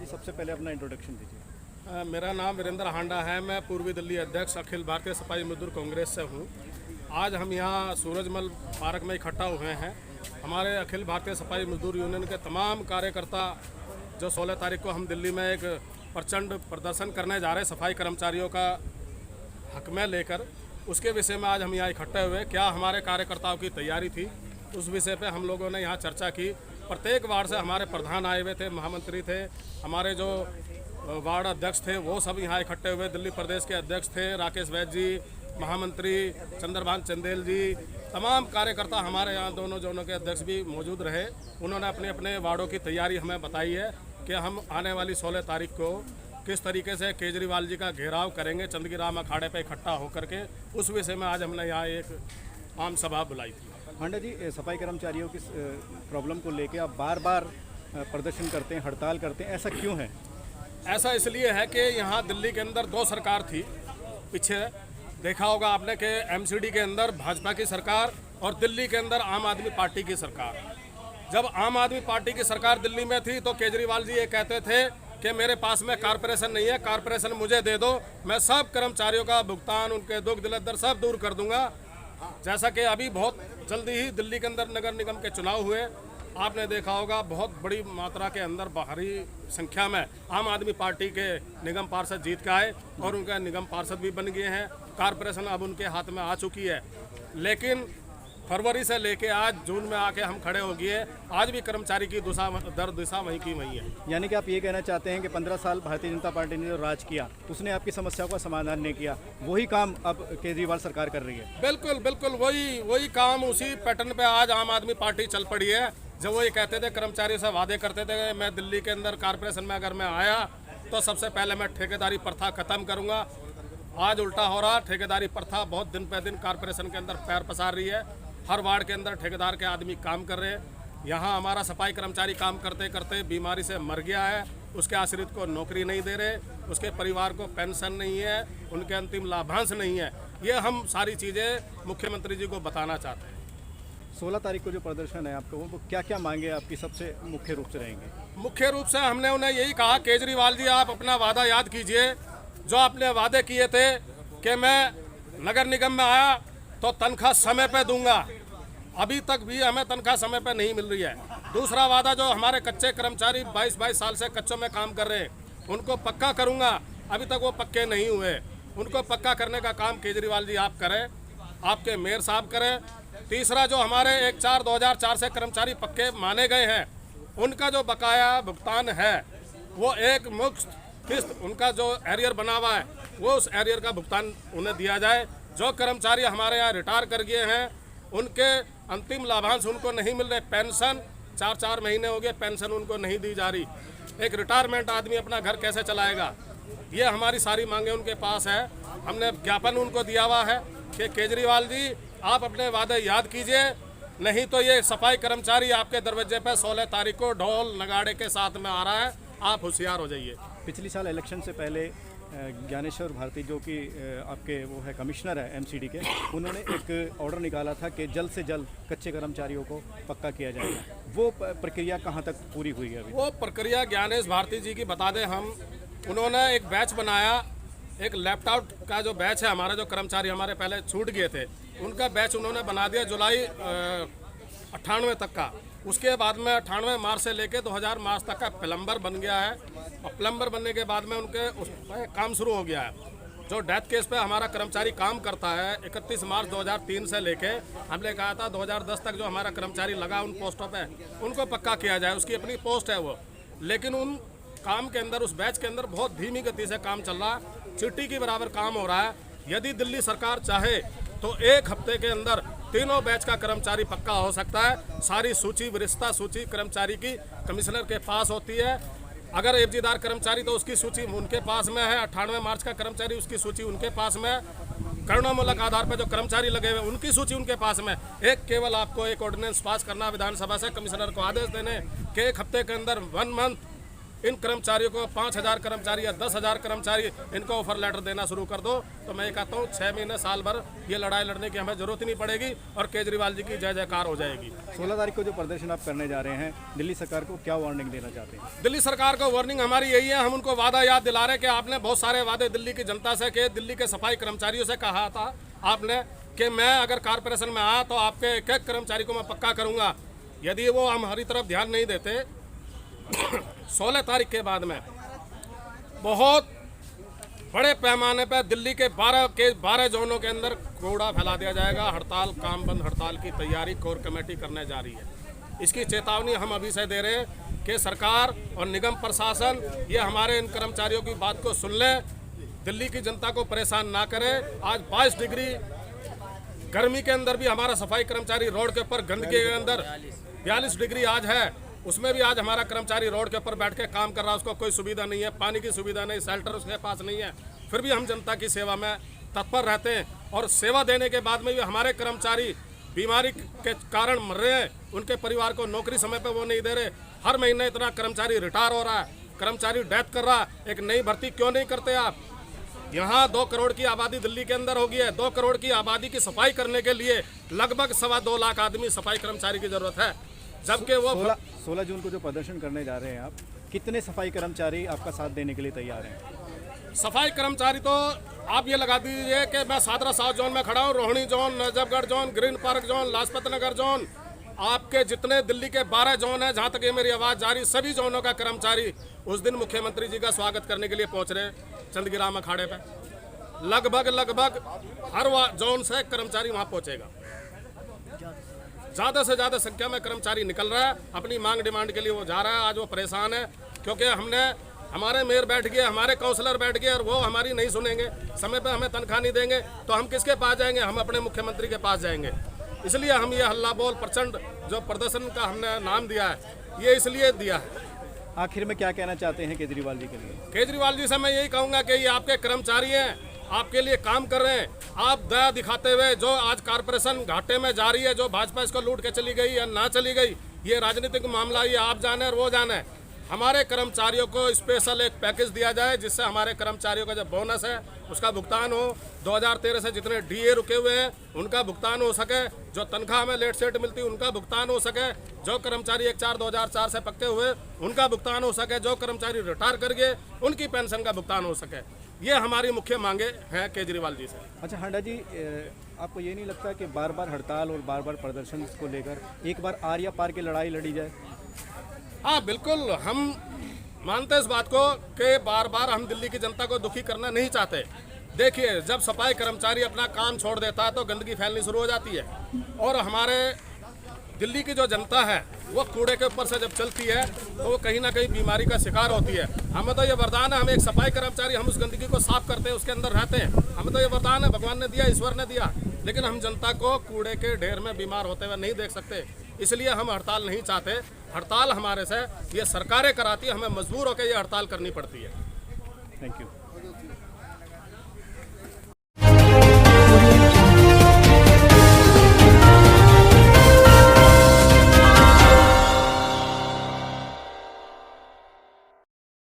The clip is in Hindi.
सबसे पहले अपना इंट्रोडक्शन दीजिए। मेरा नाम वीरेंद्र हांडा है। मैं पूर्वी दिल्ली अध्यक्ष अखिल भारतीय सफाई मजदूर कांग्रेस से हूँ। आज हम यहाँ सूरजमल पार्क में इकट्ठा हुए हैं। हमारे अखिल भारतीय सफाई मजदूर यूनियन के तमाम कार्यकर्ता जो 16 तारीख को हम दिल्ली में एक प्रचंड प्रदर्शन करने जा रहे हैं सफाई कर्मचारियों का हक में लेकर, उसके विषय में आज हम यहाँ इकट्ठे हुए। क्या हमारे कार्यकर्ताओं की तैयारी थी, उस विषय पे हम लोगों ने यहाँ चर्चा की। प्रत्येक वार्ड से हमारे प्रधान आए हुए थे, महामंत्री थे, हमारे जो वार्ड अध्यक्ष थे वो सब यहाँ इकट्ठे हुए। दिल्ली प्रदेश के अध्यक्ष थे राकेश वैद्य जी, महामंत्री चंद्रभान चंदेल जी, तमाम कार्यकर्ता हमारे यहाँ दोनों जोनों के अध्यक्ष भी मौजूद रहे। उन्होंने अपने अपने वार्डों की तैयारी हमें बताई है कि हम आने वाली 16 तारीख को किस तरीके से केजरीवाल जी का घेराव करेंगे चंदगी राम अखाड़े पर इकट्ठा होकर के। उस विषय में आज हमने यहाँ एक आम सभा बुलाई थी। हांडा जी, सफाई कर्मचारियों की प्रॉब्लम को लेकर आप बार बार प्रदर्शन करते हैं, हड़ताल करते हैं, ऐसा क्यों है? ऐसा इसलिए है कि यहाँ दिल्ली के अंदर 2 सरकार थी। पीछे देखा होगा आपने कि एमसीडी के अंदर भाजपा की सरकार और दिल्ली के अंदर आम आदमी पार्टी की सरकार। जब आम आदमी पार्टी की सरकार दिल्ली में थी तो केजरीवाल जी ये कहते थे कि मेरे पास में कारपोरेशन नहीं है, कारपोरेशन मुझे दे दो, मैं सब कर्मचारियों का भुगतान, उनके दुख दर्द सब दूर कर दूंगा। जैसा कि अभी बहुत जल्दी ही दिल्ली के अंदर नगर निगम के चुनाव हुए, आपने देखा होगा बहुत बड़ी मात्रा के अंदर भारी संख्या में आम आदमी पार्टी के निगम पार्षद जीत के आए और उनका निगम पार्षद भी बन गए हैं। कारपोरेशन अब उनके हाथ में आ चुकी है। लेकिन फरवरी से लेके आज जून में आके हम खड़े हो गए, आज भी कर्मचारी की दिशा वहीं की वहीं है। यानी कि आप ये कहना चाहते हैं कि 15 साल भारतीय जनता पार्टी ने जो राज किया उसने आपकी समस्याओं का समाधान नहीं किया, वही काम अब केजरीवाल सरकार कर रही है? बिल्कुल बिल्कुल वही काम उसी पैटर्न पे आज आम आदमी पार्टी चल पड़ी है। जब वो ये कहते थे, कर्मचारी से वादे करते थे कि मैं दिल्ली के अंदर कारपोरेशन में अगर मैं आया तो सबसे पहले मैं ठेकेदारी प्रथा खत्म करूंगा। आज उल्टा हो रहा, ठेकेदारी प्रथा बहुत दिन पे दिन कारपोरेशन के अंदर पैर पसार रही है। हर वार्ड के अंदर ठेकेदार के आदमी काम कर रहे हैं। यहाँ हमारा सफाई कर्मचारी काम करते करते बीमारी से मर गया है, उसके आश्रित को नौकरी नहीं दे रहे, उसके परिवार को पेंशन नहीं है, उनके अंतिम लाभांश नहीं है। ये हम सारी चीज़ें मुख्यमंत्री जी को बताना चाहते हैं। 16 तारीख को जो प्रदर्शन है आपका, वो क्या क्या मांगे आपकी सबसे मुख्य रूप से रहेंगे? मुख्य रूप से हमने उन्हें यही कहा, केजरीवाल जी आप अपना वादा याद कीजिए। जो आपने वादे किए थे कि मैं नगर निगम में आया तो तनख्वाह समय पे दूंगा, अभी तक भी हमें तनख्वाह समय पे नहीं मिल रही है। दूसरा वादा, जो हमारे कच्चे कर्मचारी 22 साल से कच्चों में काम कर रहे हैं उनको पक्का करूंगा, अभी तक वो पक्के नहीं हुए। उनको पक्का करने का काम केजरीवाल जी आप करें, आपके मेयर साहब करें। तीसरा, जो हमारे 1/4/2004 से कर्मचारी पक्के माने गए हैं, उनका जो बकाया भुगतान है वो एक मुश्त किस्त उनका जो एरियर बना हुआ है वो उस एरियर का भुगतान उन्हें दिया जाए। जो कर्मचारी हमारे यहाँ रिटायर कर गए हैं उनके अंतिम लाभांश उनको नहीं मिल रहे। पेंशन 4 महीने हो गए, पेंशन उनको नहीं दी जा रही। एक रिटायरमेंट आदमी अपना घर कैसे चलाएगा? ये हमारी सारी मांगे उनके पास है। हमने ज्ञापन उनको दिया हुआ है कि केजरीवाल जी आप अपने वादे याद कीजिए, नहीं तो ये सफाई कर्मचारी आपके दरवाजे पर 16 तारीख को ढोल नगाड़े के साथ में आ रहा है, आप होशियार हो जाइए। पिछली साल इलेक्शन से पहले ज्ञानेश्वर भारती, जो कि आपके वो है कमिश्नर है एमसीडी के, उन्होंने एक ऑर्डर निकाला था कि जल्द से जल्द कच्चे कर्मचारियों को पक्का किया जाएगा। वो प्रक्रिया कहाँ तक पूरी हुई है अभी? वो प्रक्रिया ज्ञानेश भारती जी की बता दें हम। उन्होंने एक बैच बनाया, एक लैपटॉप का जो बैच है, हमारे जो कर्मचारी हमारे पहले छूट गए थे उनका बैच उन्होंने बना दिया जुलाई 98 तक का। उसके बाद में 98 मार्च से लेके 2000 मार्च तक का प्लम्बर बन गया है और प्लम्बर बनने के बाद में उनके उस पर काम शुरू हो गया है। जो डेथ केस पे हमारा कर्मचारी काम करता है, 31 मार्च 2003 से लेके हमने कहा था 2010 तक जो हमारा कर्मचारी लगा उन पोस्टों पे उनको पक्का किया जाए, उसकी अपनी पोस्ट है वो। लेकिन उन काम के अंदर, उस बैच के अंदर बहुत धीमी गति से काम चल रहा है, चिट्ठी के बराबर काम हो रहा है। यदि दिल्ली सरकार चाहे तो 1 हफ्ते के अंदर तीनों बैच का कर्मचारी पक्का हो सकता है। सारी सूची, वरिष्ठता सूची कर्मचारी की कमिश्नर के पास होती है। अगर एफजीदार कर्मचारी तो उसकी सूची उनके पास में है। 98 मार्च का कर्मचारी, उसकी सूची उनके पास में। करुणामूलक आधार पर जो कर्मचारी लगे हुए उनकी सूची उनके पास में। केवल आपको एक ऑर्डिनेंस पास करना विधानसभा से, कमिश्नर को आदेश देने कि 1 हफ्ते के अंदर 1 मंथ इन कर्मचारियों को 5,000 कर्मचारी या 10,000 कर्मचारी इनको ऑफर लेटर देना शुरू कर दो, तो मैं कहता हूँ 6 महीने साल भर ये लड़ाई लड़ने की हमें जरूरत ही नहीं पड़ेगी और केजरीवाल जी की जय जयकार हो जाएगी। 16 तारीख को जो प्रदर्शन आप करने जा रहे हैं, दिल्ली सरकार को क्या वार्निंग देना चाहते हैं? दिल्ली सरकार को वार्निंग हमारी यही है, हम उनको वादा याद दिला रहे हैं कि आपने बहुत सारे वादे दिल्ली की जनता से किए, दिल्ली के सफाई कर्मचारियों से कहा था आपने कि मैं अगर कॉरपोरेशन में आया तो आपके एक एक कर्मचारी को मैं पक्का करूंगा। यदि वो हमारी तरफ ध्यान नहीं देते 16 तारीख के बाद में बहुत बड़े पैमाने पर दिल्ली के 12 जोनों के अंदर कूड़ा फैला दिया जाएगा। हड़ताल, काम बंद हड़ताल की तैयारी कोर कमेटी करने जा रही है। इसकी चेतावनी हम अभी से दे रहे हैं कि सरकार और निगम प्रशासन ये हमारे इन कर्मचारियों की बात को सुन ले, दिल्ली की जनता को परेशान ना करे। आज 22 डिग्री गर्मी के अंदर भी हमारा सफाई कर्मचारी रोड के ऊपर, गंदगी के अंदर 42 डिग्री आज है, उसमें भी आज हमारा कर्मचारी रोड के ऊपर बैठ के काम कर रहा है। उसको कोई सुविधा नहीं है, पानी की सुविधा नहीं, शेल्टर उसके पास नहीं है, फिर भी हम जनता की सेवा में तत्पर रहते हैं। और सेवा देने के बाद में भी हमारे कर्मचारी बीमारी के कारण मर रहे हैं, उनके परिवार को नौकरी समय पर वो नहीं दे रहे। हर महीने इतना कर्मचारी रिटायर हो रहा है, कर्मचारी डेथ कर रहा है। एक नई भर्ती क्यों नहीं करते आप? यहाँ 2 करोड़ की आबादी दिल्ली के अंदर होगी है, 2 करोड़ की आबादी की सफाई करने के लिए लगभग 2.25 लाख आदमी सफाई कर्मचारी की जरूरत है, जबकि वो 16 जून को जो प्रदर्शन करने जा रहे हैं आप, कितने सफाई कर्मचारी आपका साथ देने के लिए तैयार हैं? सफाई कर्मचारी तो आप ये लगा दीजिए कि मैं सादरा साउथ जोन में खड़ा हूँ, Rohini zone, Najafgarh zone, Green Park zone, Lajpat Nagar zone, आपके जितने दिल्ली के 12 जोन हैं, जहाँ तक ये मेरी आवाज़ जा रही, सभी जोनों का कर्मचारी उस दिन मुख्यमंत्री जी का स्वागत करने के लिए पहुँच रहे हैं चंदगिराम अखाड़े पे। लगभग हर जोन से कर्मचारी वहाँ पहुँचेगा। ज़्यादा से ज़्यादा संख्या में कर्मचारी निकल रहा है, अपनी मांग डिमांड के लिए वो जा रहा है। आज वो परेशान है क्योंकि हमारे मेयर बैठ गए, हमारे काउंसलर बैठ गए और वो हमारी नहीं सुनेंगे, समय पे हमें तनख्वाह नहीं देंगे, तो हम किसके पास जाएंगे? हम अपने मुख्यमंत्री के पास जाएंगे। इसलिए हम ये हल्ला बोल प्रचंड जो प्रदर्शन का हमने नाम दिया है, ये इसलिए दिया है। आखिर में क्या कहना चाहते हैं केजरीवाल जी के लिए? केजरीवाल जी से मैं यही कहूँगा कि ये आपके कर्मचारी हैं, आपके लिए काम कर रहे हैं। आप दया दिखाते हुए जो आज कॉरपोरेशन घाटे में जा रही है, जो भाजपा इसको लूट के चली गई या ना चली गई, ये राजनीतिक मामला, ये आप जाने और वो जाने। हमारे कर्मचारियों को स्पेशल एक पैकेज दिया जाए जिससे हमारे कर्मचारियों का जो बोनस है उसका भुगतान हो। 2013 से जितने डीए रुके हुए हैं उनका भुगतान हो सके, जो तनख्वाह में लेट सेट मिलती है उनका भुगतान हो सके, जो कर्मचारी 1/4/2004 से पक्के हुए उनका भुगतान हो सके, जो कर्मचारी रिटायर कर गए उनकी पेंशन का भुगतान हो सके। ये हमारी मुख्य मांगे हैं केजरीवाल जी से। अच्छा हांडा जी, आपको ये नहीं लगता कि बार बार हड़ताल और बार बार प्रदर्शन को लेकर एक बार आर या पार की लड़ाई लड़ी जाए? हाँ बिल्कुल, हम मानते हैं इस बात को कि बार बार हम दिल्ली की जनता को दुखी करना नहीं चाहते। देखिए, जब सफाई कर्मचारी अपना काम छोड़ देता है तो गंदगी फैलनी शुरू हो जाती है, और हमारे दिल्ली की जो जनता है वो कूड़े के ऊपर से जब चलती है तो वो कहीं ना कहीं बीमारी का शिकार होती है। हमें तो ये वरदान है, हम एक सफाई कर्मचारी, हम उस गंदगी को साफ करते हैं, उसके अंदर रहते हैं। हमें तो ये वरदान है, भगवान ने दिया, ईश्वर ने दिया, लेकिन हम जनता को कूड़े के ढेर में बीमार होते हुए नहीं देख सकते। इसलिए हम हड़ताल नहीं चाहते। हड़ताल हमारे से ये सरकारें कराती है, हमें मजबूर होकर ये हड़ताल करनी पड़ती है। Thank you.